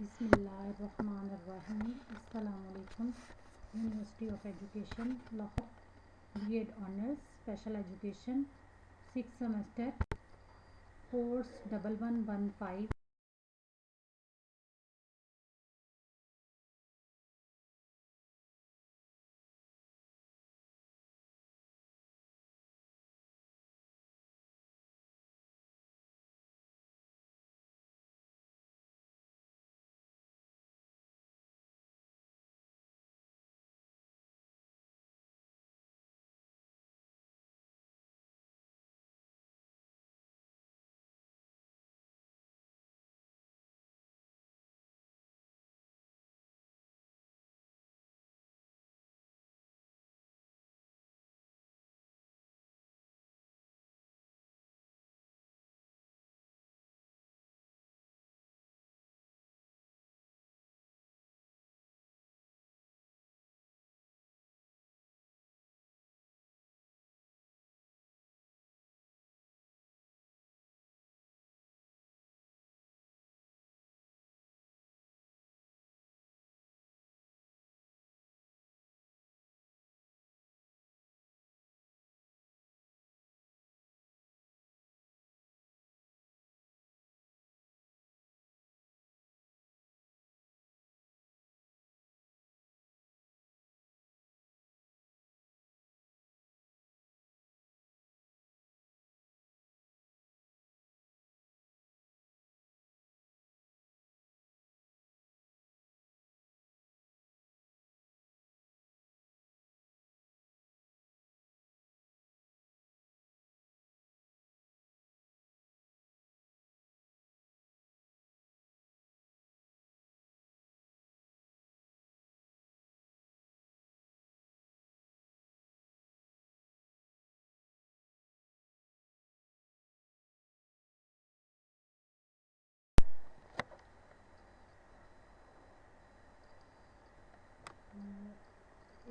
بسم اللہ الرحمن الرحیم. السلام علیکم. University of Education Lahore B Ed honours special education 6 semester course 1115.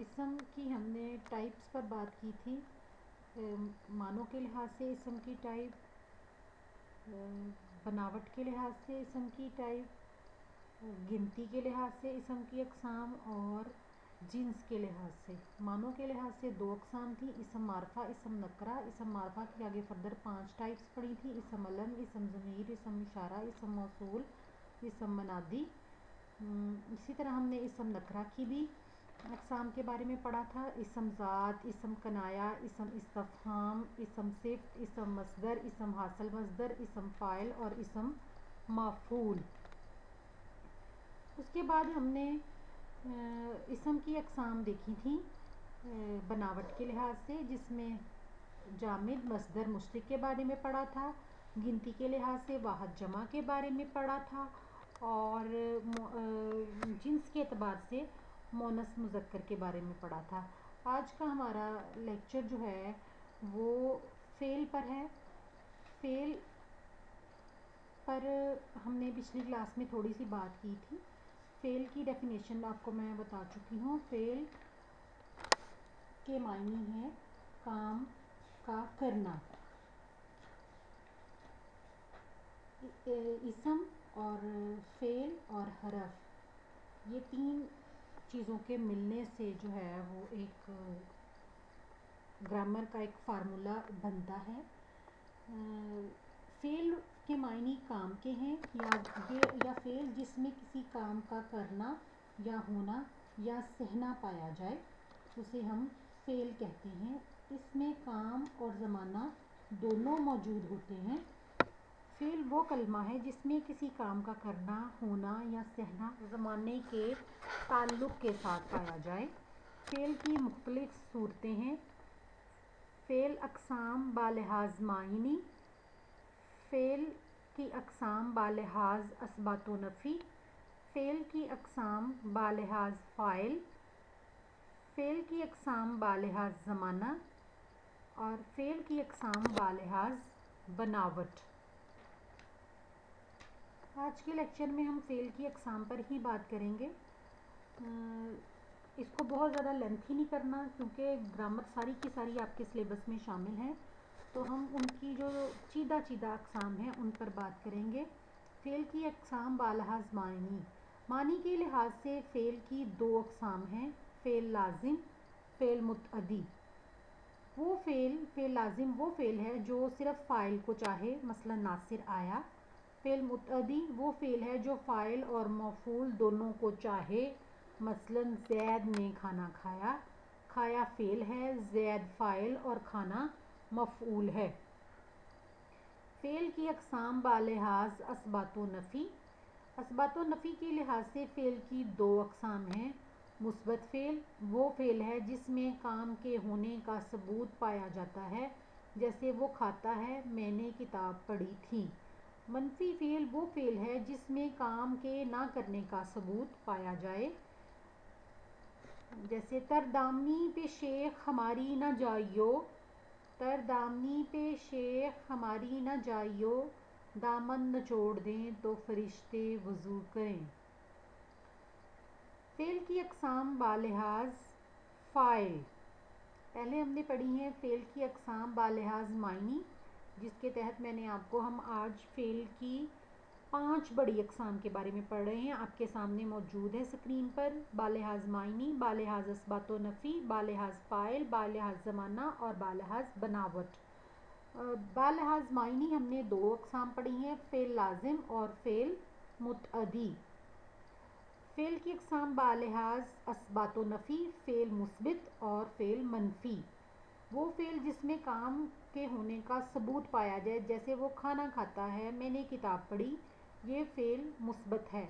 اسم کی ہم نے ٹائپس پر بات کی تھی. معنوں کے لحاظ سے اسم کی ٹائپ، بناوٹ کے لحاظ سے اسم کی ٹائپ، گنتی کے لحاظ سے اسم کی اقسام اور جنس کے لحاظ سے. معنوں کے لحاظ سے 2 اقسام تھی: اسم معرفہ، اسم نکرہ. اسم معرفہ کی آگے فردر 5 ٹائپس پڑھی تھی: اسم علم، اسم ضمیر، اسم اشارہ، اسم موصول، اسم منادی. اسی طرح ہم نے اسم نکرہ کی بھی اقسام کے بارے میں پڑھا تھا: اسم ذات، اسم کنایہ، اسم استفہام، اسم صفت، اسم مصدر، اسم حاصل مصدر، اسم فاعل اور اسم مفعول. اس کے بعد ہم نے اسم کی اقسام دیکھی تھیں بناوٹ کے لحاظ سے، جس میں جامد، مصدر، مشتق کے بارے میں پڑھا تھا. گنتی کے لحاظ سے واحد، جمع کے بارے میں پڑھا تھا، اور جنس کے اعتبار سے مؤنث مذکر کے بارے میں پڑھا تھا. آج کا ہمارا لیکچر جو ہے وہ فعل پر ہے. فعل پر ہم نے پچھلی کلاس میں تھوڑی سی بات کی تھی. فعل کی ڈیفینیشن آپ کو میں بتا چکی ہوں. فعل کے معنی ہے کام کا کرنا. اسم اور فعل اور حرف، یہ 3 چیزوں کے ملنے سے جو ہے وہ ایک گرامر کا ایک فارمولا بنتا ہے. فعل کے معنی کام کے ہیں، یا فعل جس میں کسی کام کا کرنا یا ہونا یا سہنا پایا جائے اسے ہم فعل کہتے ہیں. اس میں کام اور زمانہ دونوں موجود ہوتے ہیں. فعل وہ کلمہ ہے جس میں کسی کام کا کرنا، ہونا یا سہنا زمانے کے تعلق کے ساتھ پایا جائے. فعل کی مختلف صورتیں ہیں. فعل اقسام بالحاظ معنی. فعل کی اقسام بالحاظ اثبات و نفی. فعل کی اقسام بالحاظ فاعل. فعل کی اقسام بالحاظ زمانہ. اور فعل کی اقسام بالحاظ بناوٹ. آج کے لیکچر میں ہم فعل کی اقسام پر ہی بات کریں گے. اس کو بہت زیادہ لینتھی نہیں کرنا کیونکہ گرامر ساری کی ساری آپ کے سلیبس میں شامل ہیں، تو ہم ان کی جو چیدہ اقسام ہیں ان پر بات کریں گے. فعل کی اقسام بالحاظ معنی. معنی کے لحاظ سے فعل کی دو اقسام ہیں، فعل لازم، فعل متعدی۔ فعل لازم وہ فعل ہے جو صرف فاعل کو چاہے، مثلا ناصر آیا۔ فعل متعدی وہ فعل ہے جو فاعل اور مفعول دونوں کو چاہے، مثلا زید نے کھانا کھایا۔ کھایا فعل ہے، زید فاعل اور کھانا مفعول ہے۔ فعل کی اقسام بالحاظ اثبات و نفی۔ اثبات و نفی کے لحاظ سے فعل کی دو اقسام ہیں، مثبت فعل وہ فعل ہے جس میں کام کے ہونے کا ثبوت پایا جاتا ہے، جیسے وہ کھاتا ہے، میں نے کتاب پڑھی تھی۔ منفی فعل وہ فعل ہے جس میں کام کے نہ کرنے کا ثبوت پایا جائے، جیسے تردامنی پہ شیخ ہماری نہ جائیو، تردامنی پہ شیخ ہماری نہ جائیو، دامن نچوڑ دیں تو فرشتے وضو کریں۔ فعل کی اقسام بالحاظ فاعل۔ پہلے ہم نے پڑھی ہیں فعل کی اقسام بالحاظ معنی، جس کے تحت ہم آج فعل کی 5 بڑی اقسام کے بارے میں پڑھ رہے ہیں، آپ کے سامنے موجود ہے اسکرین پر۔ بالحاظ معنی، بالحاظ اثبات و نفی، بالحاظ فاعل، بالحاظ زمانہ اور بالحاظ بناوٹ۔ بالحاظ معنی ہم نے 2 اقسام پڑھی ہیں، فعل لازم اور فعل متعدی۔ فعل کی اقسام بالحاظ اثبات و نفی، فعل مثبت اور فعل منفی۔ وہ فعل جس میں کام کے ہونے کا ثبوت پایا جائے، جیسے وہ کھانا کھاتا ہے، میں نے کتاب پڑھی، یہ فعل مثبت ہے۔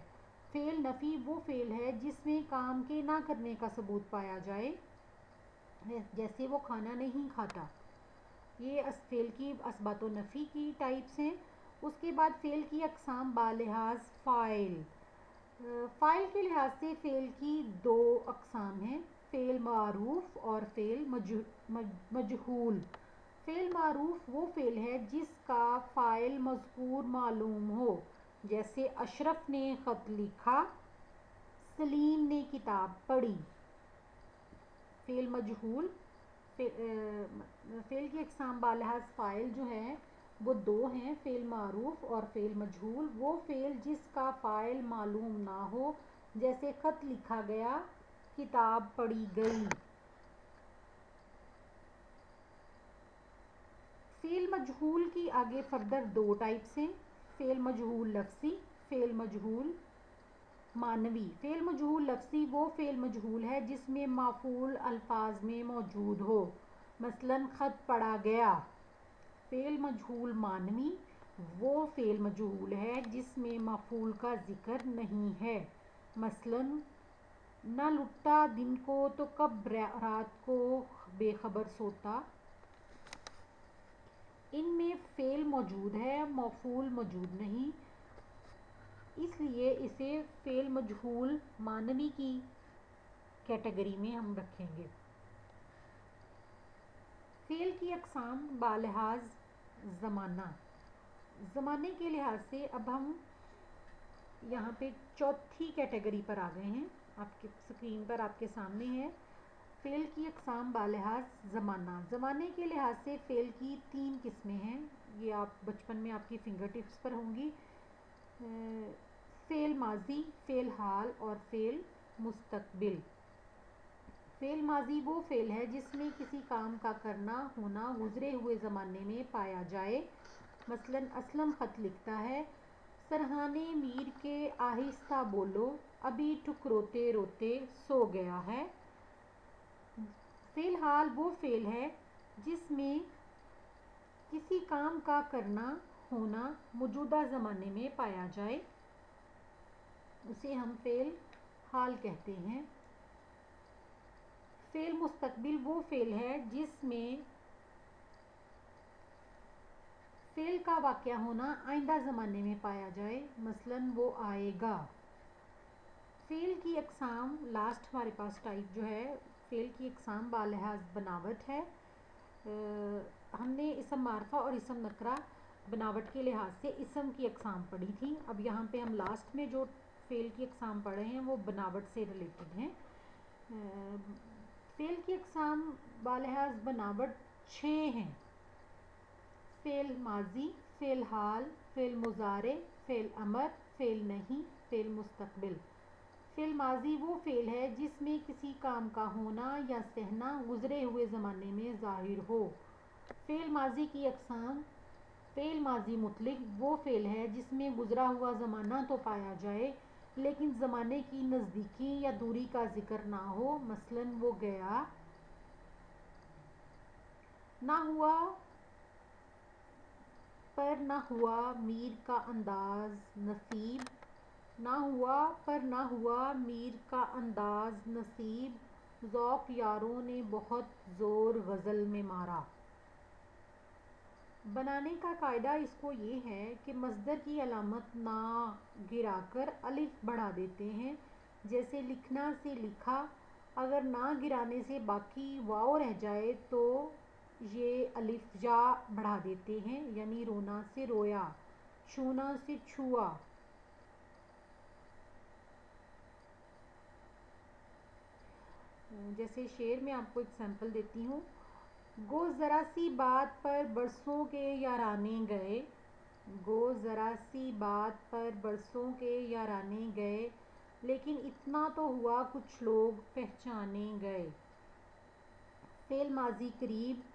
فعل نفی وہ فعل ہے جس میں کام کے نہ کرنے کا ثبوت پایا جائے، جیسے وہ کھانا نہیں کھاتا۔ یہ فعل کی اثبات و نفی کی ٹائپس ہیں۔ اس کے بعد فعل کی اقسام بالحاظ فاعل۔ فاعل کے لحاظ سے فعل کی 2 اقسام ہیں، فعل معروف اور فعل مجہول۔ فعل معروف وہ فعل ہے جس کا فاعل مذکور معلوم ہو، جیسے اشرف نے خط لکھا، سلیم نے کتاب پڑھی۔ فعل مجہول، فعل کی اقسام بالحاظ فاعل جو ہیں وہ 2 ہیں، فعل معروف اور فعل مجہول۔ وہ فعل جس کا فاعل معلوم نہ ہو، جیسے خط لکھا گیا، کتاب پڑھی گئی۔ فعل مجہول کی آگے فردر 2 ٹائپس ہیں، فعل مجہول لفظی، فعل مجہول معنوی۔ فعل مجہول لفظی وہ فعل مجہول ہے جس میں مفعول الفاظ میں موجود ہو، مثلا خط پڑھا گیا۔ فعل مجہول معنوی وہ فعل مجہول ہے جس میں مفعول کا ذکر نہیں ہے، مثلا نہ لٹا دن کو تو کب رات کو بے خبر سوتا۔ ان میں فعل موجود ہے، مفعول موجود نہیں، اس لیے اسے فعل مجہول معنوی کی کیٹیگری میں ہم رکھیں گے۔ فعل کی اقسام بالحاظ زمانہ۔ زمانے کے لحاظ سے اب ہم یہاں پہ چوتھی کیٹیگری پر آ گئے ہیں، آپ کے اسکرین پر آپ کے سامنے ہے فعل کی اقسام بالحاظ زمانہ۔ زمانے کے لحاظ سے فعل کی 3 قسمیں ہیں، یہ آپ بچپن میں آپ کی فنگر ٹپس پر ہوں گی، فعل ماضی، فعل حال اور فعل مستقبل۔ فعل ماضی وہ فعل ہے جس میں کسی کام کا کرنا ہونا گزرے ہوئے زمانے میں پایا جائے، مثلا اسلم خط لکھتا ہے، سرہانے میر کے آہستہ بولو، ابھی ٹک روتے روتے سو گیا ہے۔ فعل حال وہ فعل ہے جس میں کسی کام کا کرنا ہونا موجودہ زمانے میں پایا جائے، اسے ہم فعل حال کہتے ہیں۔ فعل مستقبل وہ فعل ہے جس میں فعل کا واقع ہونا آئندہ زمانے میں پایا جائے، مثلا وہ آئے گا۔ فعل کی اقسام لاسٹ ہمارے پاس ٹائپ جو ہے فعل کی اقسام بالحاظ بناوٹ ہے۔ ہم نے اسم معرفہ اور اسم نکرہ بناوٹ کے لحاظ سے اسم کی اقسام پڑھی تھی، اب یہاں پہ ہم لاسٹ میں جو فعل کی اقسام پڑھ رہے ہیں وہ بناوٹ سے ریلیٹڈ ہیں۔ فعل کی اقسام بالحاظ بناوٹ 6 ہیں، فعل ماضی، فعل حال، فعل مضارع، فعل امر، فعل نہیں، فعل مستقبل۔ فعل ماضی وہ فعل ہے جس میں کسی کام کا ہونا یا سہنا گزرے ہوئے زمانے میں ظاہر ہو۔ فعل ماضی کی اقسام: فعل ماضی مطلق وہ فعل ہے جس میں گزرا ہوا زمانہ تو پایا جائے لیکن زمانے کی نزدیکی یا دوری کا ذکر نہ ہو، مثلاً وہ گیا، نہ ہوا پر نہ ہوا میر کا انداز نصیب، نہ ہوا پر نہ ہوا میر کا انداز نصیب، ذوق یاروں نے بہت زور غزل میں مارا۔ بنانے کا قاعدہ اس کو یہ ہے کہ مصدر کی علامت نہ گرا کر الف بڑھا دیتے ہیں، جیسے لکھنا سے لکھا۔ اگر نہ گرانے سے باقی واو رہ جائے تو یہ الف یا بڑھا دیتے ہیں، یعنی رونا سے رویا، چھونا سے چھوا۔ جیسے شعر میں آپ کو ایگزامپل دیتی ہوں: گو ذرا سی بات پر برسوں کے یارانے گئے، گو ذرا سی بات پر برسوں کے یارانے گئے، لیکن اتنا تو ہوا کچھ لوگ پہچانے گئے۔ فعل ماضی قریب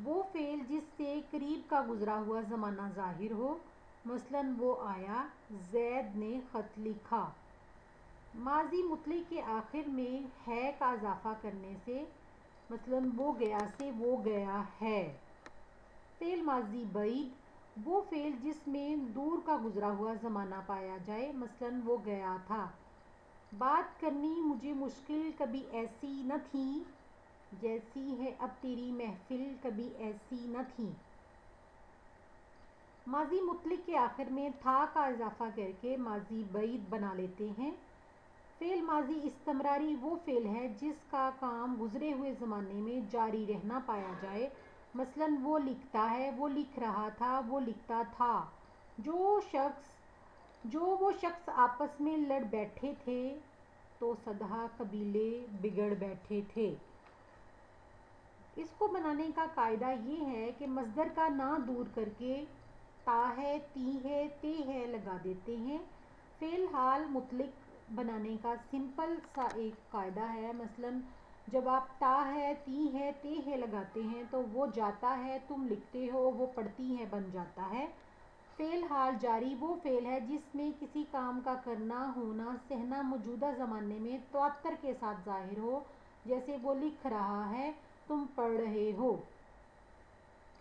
وہ فعل جس سے قریب کا گزرا ہوا زمانہ ظاہر ہو، مثلاً وہ آیا، زید نے خط لکھا۔ ماضی مطلق کے آخر میں ہے کا اضافہ کرنے سے، مثلاً وہ گیا سے وہ گیا ہے۔ فعل ماضی بعید وہ فعل جس میں دور کا گزرا ہوا زمانہ پایا جائے، مثلاً وہ گیا تھا۔ بات کرنی مجھے مشکل کبھی ایسی نہ تھی، جیسی ہے اب تیری محفل کبھی ایسی نہ تھی۔ ماضی مطلق کے آخر میں تھا کا اضافہ کر کے ماضی بعید بنا لیتے ہیں۔ فعل ماضی استمراری وہ فعل ہے جس کا کام گزرے ہوئے زمانے میں جاری رہنا پایا جائے، مثلاً وہ لکھتا ہے، وہ لکھ رہا تھا، وہ لکھتا تھا۔ جو وہ شخص آپس میں لڑ بیٹھے تھے تو صدہا قبیلے بگڑ بیٹھے تھے۔ اس کو بنانے کا قاعدہ یہ ہے کہ مصدر کا نہ دور کر کے تا ہے، تی ہے، تے ہے لگا دیتے ہیں۔ فعل حال مطلق بنانے کا سمپل سا ایک قاعدہ ہے، مثلاً جب آپ تا ہے، تی ہے، تے ہے لگاتے ہیں تو وہ جاتا ہے، تم لکھتے ہو، وہ پڑھتی ہے بن جاتا ہے۔ فعل حال جاری وہ فعل ہے جس میں کسی کام کا کرنا، ہونا، سہنا موجودہ زمانے میں تواتر کے ساتھ ظاہر ہو، جیسے وہ لکھ رہا ہے، تم پڑھ رہے ہو۔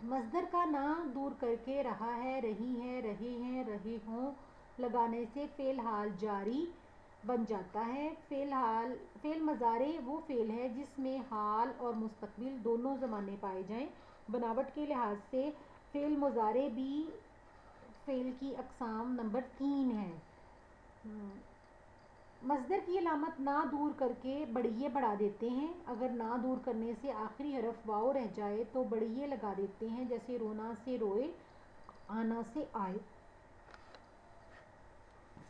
مصدر کا نہ دور کر کے رہا ہے، رہی ہے، رہے ہیں، رہے ہوں لگانے سے فعل حال جاری بن جاتا ہے۔ فعل مضارع وہ فعل ہے جس میں حال اور مستقبل دونوں زمانے پائے جائیں۔ بناوٹ کے لحاظ سے فعل مضارع بھی فعل کی اقسام نمبر 3 ہے۔ مصدر کی علامت نہ دور کر کے بڑیے بڑھا دیتے ہیں۔ اگر نہ دور کرنے سے آخری حرف واو رہ جائے تو بڑیے لگا دیتے ہیں، جیسے رونا سے روئے، آنا سے آئے۔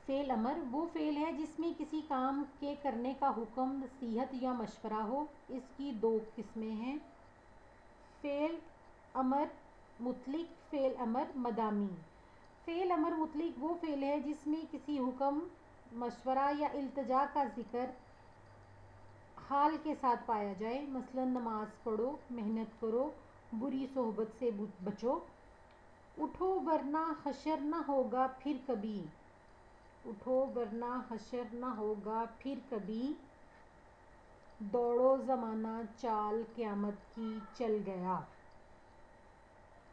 فعل امر وہ فعل ہے جس میں کسی کام کے کرنے کا حکم، نصیحت یا مشورہ ہو۔ اس کی 2 قسمیں ہیں: فعل امر مطلق، فعل امر مدامی۔ فعل امر مطلق وہ فعل ہے جس میں کسی حکم، مشورہ یا التجا کا ذکر حال کے ساتھ پایا جائے، مثلاً نماز پڑھو، محنت کرو، بری صحبت سے بچو۔ اٹھو ورنہ حشر نہ ہوگا پھر کبھی، اٹھو ورنہ حشر نہ ہوگا پھر کبھی، دوڑو زمانہ چال قیامت کی چل گیا۔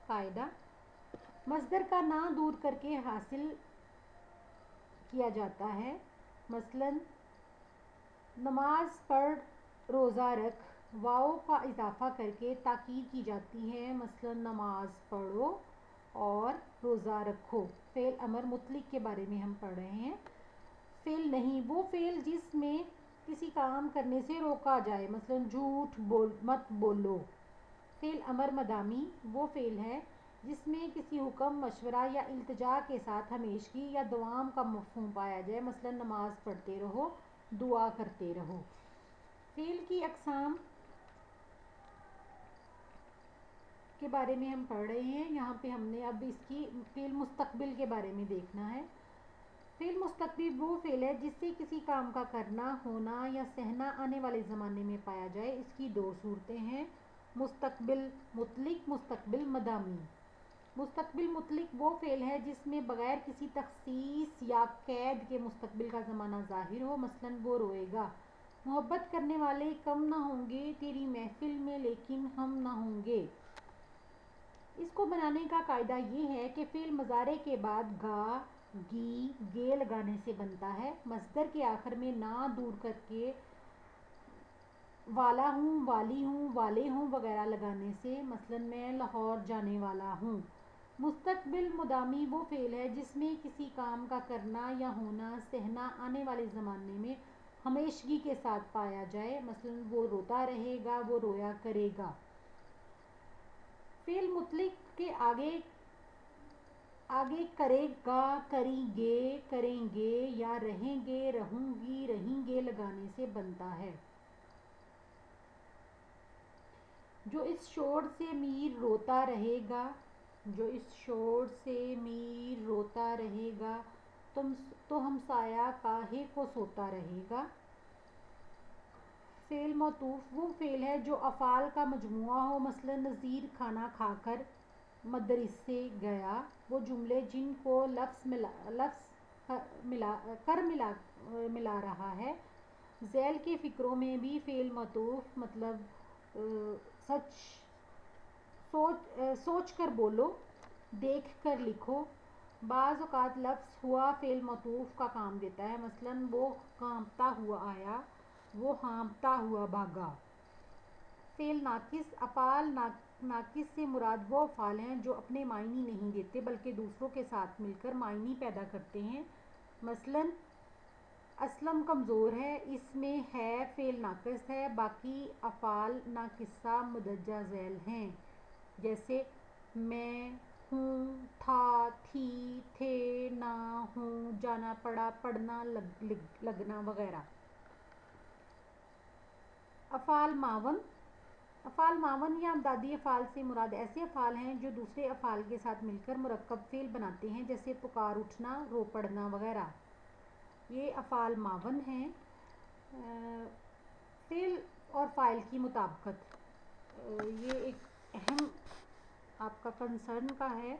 قاعدہ: مصدر کا نہ دور کر کے حاصل کیا جاتا ہے، مثلاً نماز پڑھ، روزہ رکھ۔ واو کا اضافہ کر کے تاکید کی جاتی ہے، مثلاً نماز پڑھو اور روزہ رکھو۔ فعل امر مطلق کے بارے میں ہم پڑھ رہے ہیں۔ فعل نہیں وہ فعل جس میں کسی کام کرنے سے روکا جائے، مثلاً جھوٹ مت بولو۔ فعل امر مدامی وہ فعل ہے جس میں کسی حکم، مشورہ یا التجا کے ساتھ ہمیشگی یا دوام کا مفہوم پایا جائے، مثلاً نماز پڑھتے رہو، دعا کرتے رہو۔ فعل کی اقسام کے بارے میں ہم پڑھ رہے ہیں، یہاں پہ ہم نے اب اس کی فعل مستقبل کے بارے میں دیکھنا ہے۔ فعل مستقبل وہ فعل ہے جس سے کسی کام کا کرنا، ہونا یا سہنا آنے والے زمانے میں پایا جائے۔ اس کی دو صورتیں ہیں، مستقبل مطلق، مستقبل مدامی۔ مستقبل مطلق وہ فعل ہے جس میں بغیر کسی تخصیص یا قید کے مستقبل کا زمانہ ظاہر ہو، مثلاً وہ روئے گا، محبت کرنے والے کم نہ ہوں گے تیری محفل میں لیکن ہم نہ ہوں گے۔ اس کو بنانے کا قاعدہ یہ ہے کہ فعل مضارع کے بعد گا، گی، گے لگانے سے بنتا ہے، مصدر کے آخر میں نا دور کر کے والا ہوں، والی ہوں، والے ہوں وغیرہ لگانے سے، مثلاً میں لاہور جانے والا ہوں۔ مستقبل مدامی وہ فعل ہے جس میں کسی کام کا کرنا یا ہونا، سہنا آنے والے زمانے میں ہمیشگی کے ساتھ پایا جائے، مثلاً وہ روتا رہے گا، وہ رویا کرے گا۔ فعل مطلق کے آگے کرے گا، کریں گے، کریں گے یا رہیں گے، رہوں گی، رہیں گے لگانے سے بنتا ہے۔ جو اس شور سے میر روتا رہے گا، جو اس شور سے میر روتا رہے گا، تو ہمسایہ کاہے کو سوتا رہے گا۔ فعل معطوف وہ فعل ہے جو افعال کا مجموعہ ہو، مثلاً نذیر کھانا کھا کر مدرسے گیا۔ وہ جملے جن کو لفظ ملا رہا ہے۔ ذیل کے فقروں میں بھی فعل معطوف مطلب سوچ کر بولو، دیکھ کر لکھو۔ بعض اوقات لفظ ہوا فعل معطوف کا کام دیتا ہے، مثلاً وہ کانپتا ہوا آیا، وہ ہانپتا ہوا بھاگا۔ فعل ناقص، افعال ناقص سے مراد وہ افعال ہیں جو اپنے معنی نہیں دیتے بلکہ دوسروں کے ساتھ مل کر معنی پیدا کرتے ہیں، مثلاً اسلم کمزور ہے، اس میں ہے فعل ناقص ہے، باقی افعال ناقصہ مندرجہ ذیل ہیں، جیسے میں، ہوں، تھا، تھی، تھے، نہ، ہوں، جانا پڑا، پڑھنا، لگنا وغیرہ۔ افعال معاون یا امدادی افعال سے مراد ایسے افعال ہیں جو دوسرے افعال کے ساتھ مل کر مرکب فعل بناتے ہیں، جیسے پکار اٹھنا، رو پڑنا وغیرہ۔ یہ افعال معاون ہیں۔ فعل اور فاعل کی مطابقت، یہ ایک اہم آپ کا کنسرن کا ہے۔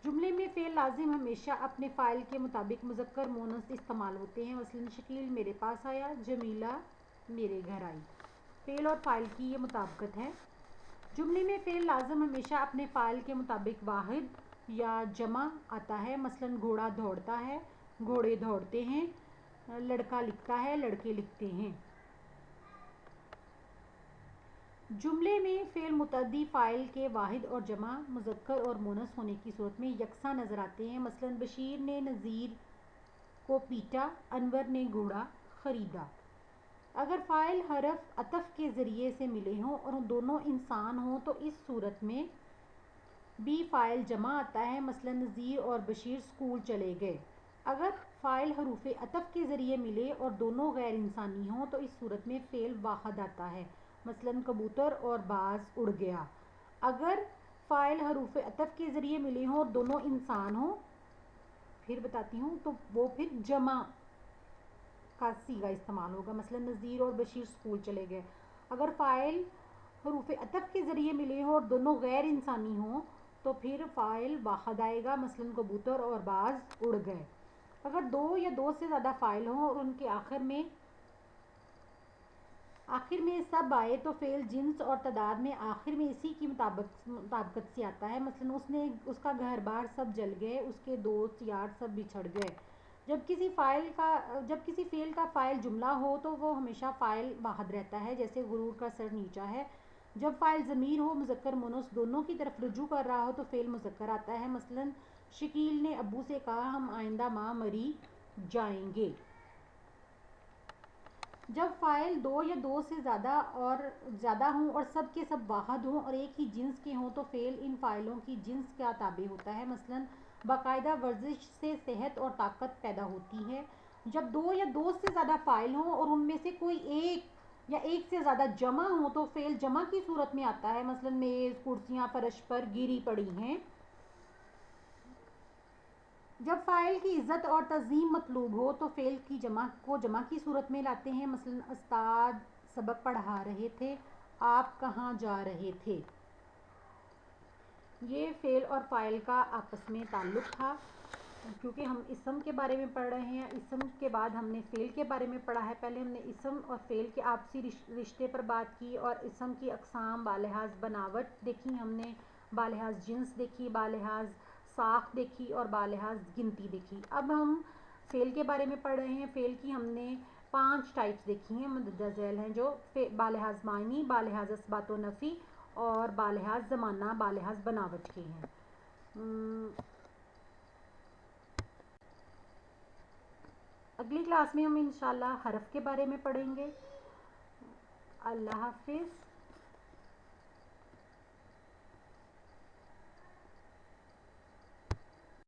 جملے میں فعل لازم ہمیشہ اپنے فاعل کے مطابق مذکر مؤنث استعمال ہوتے ہیں، مثلاً شکیل میرے پاس آیا، جمیلہ میرے گھر آئی۔ فعل اور فاعل کی یہ مطابقت ہے۔ جملے میں فعل لازم ہمیشہ اپنے فاعل کے مطابق واحد یا جمع آتا ہے، مثلاً گھوڑا دوڑتا ہے، گھوڑے دوڑتے ہیں، لڑکا لکھتا ہے، لڑکے لکھتے ہیں۔ جملے میں فعل متعدی فاعل کے واحد اور جمع، مذکر اور مؤنث ہونے کی صورت میں یکساں نظر آتے ہیں، مثلاً بشیر نے نذیر کو پیٹا، انور نے گھوڑا خریدا۔ اگر فاعل حرف عطف کے ذریعے سے ملے ہوں اور دونوں انسان ہوں تو اس صورت میں بھی فاعل جمع آتا ہے، مثلاً نذیر اور بشیر اسکول چلے گئے۔ اگر فاعل حروف عطف کے ذریعے ملے اور دونوں غیر انسانی ہوں تو اس صورت میں فعل واحد آتا ہے، مثلاً کبوتر اور باز اڑ گیا۔ اگر فاعل حروف عطف کے ذریعے ملے ہوں اور دونوں انسان ہوں، پھر بتاتی ہوں، تو وہ پھر جمع کا صیغہ استعمال ہوگا، مثلاً نذیر اور بشیر اسکول چلے گئے۔ اگر فاعل حروف عطف کے ذریعے ملے ہوں اور دونوں غیر انسانی ہوں تو پھر فاعل واحد آئے گا، مثلاً کبوتر اور باز اڑ گئے۔ اگر دو یا دو سے زیادہ فاعل ہوں اور ان کے آخر میں سب آئے تو فعل جنس اور تعداد میں آخر میں اسی کی مطابقت سے آتا ہے، مثلاً اس کا گھر بار سب جل گئے، اس کے دوست یار سب بچھڑ گئے۔ جب کسی فعل کا فاعل جملہ ہو تو وہ ہمیشہ فاعل واحد رہتا ہے، جیسے غرور کا سر نیچا ہے۔ جب فاعل ضمیر ہو، مذکر مؤنث دونوں کی طرف رجوع کر رہا ہو تو فعل مذکر آتا ہے، مثلاً شکیل نے ابو سے کہا ہم آئندہ ماہ مری جائیں گے۔ جب فاعل دو یا دو سے زیادہ ہوں اور سب کے سب واحد ہوں اور ایک ہی جنس کے ہوں تو فعل ان فاعلوں کی جنس کا تابع ہوتا ہے، مثلاً باقاعدہ ورزش سے صحت اور طاقت پیدا ہوتی ہے۔ جب دو یا دو سے زیادہ فاعل ہوں اور ان میں سے کوئی ایک یا ایک سے زیادہ جمع ہوں تو فعل جمع کی صورت میں آتا ہے، مثلاً میز، کرسیاں فرش پر گری پڑی ہیں۔ جب فاعل کی عزت اور تعظیم مطلوب ہو تو فعل کی جمع کی صورت میں لاتے ہیں. مثلا استاد سبق پڑھا رہے تھے، آپ کہاں جا رہے تھے. یہ فعل اور فاعل کا آپس میں تعلق تھا. کیونکہ ہم اسم کے بارے میں پڑھ رہے ہیں، اسم کے بعد ہم نے فعل کے بارے میں پڑھا ہے. پہلے ہم نے اسم اور فعل کے آپسی رشتے پر بات کی اور اسم کی اقسام بالحاظ بناوٹ دیکھی ہم نے، بالحاظ جنس دیکھی، بالحاظ ساخت دیکھی اور بالحاظ گنتی دیکھی. اب ہم فعل کے بارے میں پڑھ رہے ہیں. فعل کی ہم نے 5 ٹائپس دیکھی ہیں، مندرجہ ذیل ہیں، جو بالحاظ معنی، بالحاظ اثبات و نفی اور بالحاظ زمانہ، بالحاظ بناوٹ کے ہیں. اگلی کلاس میں ہم انشاءاللہ حرف کے بارے میں پڑھیں گے. اللہ حافظ.